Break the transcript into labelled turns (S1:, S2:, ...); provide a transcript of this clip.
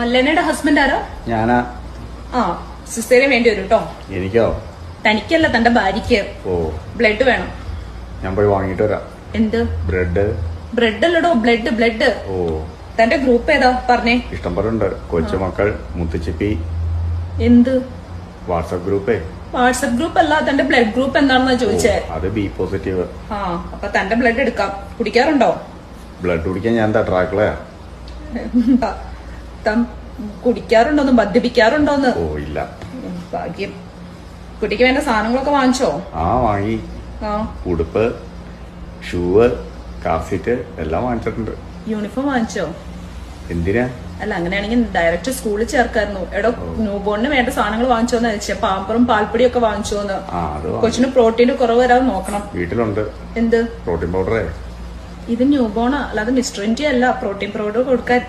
S1: ലെനയുടെ husband ആരോ?
S2: ഞാനാ.
S1: ആ, caesarean വേണ്ടി വരും കേട്ടോ.
S2: എനിക്കോ?
S1: തനിക്കല്ല, തന്റെ ഭാര്യക്ക്.
S2: ഓ,
S1: ബ്ലഡ് വേണം.
S2: ഞാൻ പോയി വാങ്ങിട്ട് വരാം.
S1: എന്ത്
S2: ബ്രെഡ്?
S1: ബ്രെഡ് അല്ലടോ, ബ്ലഡ് ബ്ലഡ്.
S2: ഓ,
S1: തന്റെ ഗ്രൂപ്പ് ഏതാ പറഞ്ഞേ?
S2: ഇഷ്ടം പോലെ ഉണ്ട്. കൊച്ചുമക്കൾ, മുത്തുച്ചിപ്പി.
S1: എന്ത്
S2: വാട്സപ്പ് ഗ്രൂപ്പേ?
S1: വാട്സപ്പ് ഗ്രൂപ്പ് അല്ല, തന്റെ ബ്ലഡ് ഗ്രൂപ്പ് എന്താണെന്നാ ചോദിച്ചേ.
S2: അത് ബി പോസിറ്റീവ്.
S1: ആ, അപ്പൊ തന്റെ ബ്ലഡ് എടുക്കാം. കുടിക്കാറുണ്ടോ?
S2: ബ്ലഡ് കുടിക്കാൻ ഞാൻ എന്താ ട്രാക്കിളയാ?
S1: കുടിക്കാറുണ്ടോന്ന്, മദ്യപിക്കാറുണ്ടോന്ന്?
S2: ഓ, ഇല്ല.
S1: ഭാഗ്യം. കുട്ടിക്ക് വേണ്ട സാധനങ്ങളൊക്കെ വാങ്ങിച്ചോ?
S2: ആ, വാങ്ങി.
S1: ആ,
S2: ഉടുപ്പ്, ഷൂവ്, കാർ സീറ്റ് എല്ലാം വാങ്ങിച്ചിട്ടുണ്ട്.
S1: യൂണിഫോം വാങ്ങിച്ചോ?
S2: എന്തിനാ?
S1: അല്ല, അങ്ങനെയാണെങ്കിൽ ഡയറക്റ്റ് സ്കൂളിൽ ചേർക്കായിരുന്നു. എടോ, ന്യൂബോണിന് വേണ്ട സാധനങ്ങൾ വാങ്ങിച്ചോന്ന് ചോദിച്ചേ. പാമ്പറും പാൽപ്പൊടിയും ഒക്കെ വാങ്ങിച്ചോന്ന്. കൊച്ചിന് പ്രോട്ടീന്റെ കുറവ് വരാതെ നോക്കണം.
S2: വീട്ടിലുണ്ട്.
S1: എന്ത്
S2: പ്രോട്ടീൻ പൗഡറേ?
S1: ഇത് ന്യൂബോണാ, അല്ലാതെ മിസ്റ്റർ ഇന്ത്യ അല്ല. പ്രോട്ടീൻ പൗഡർ കൊടുക്കാൻ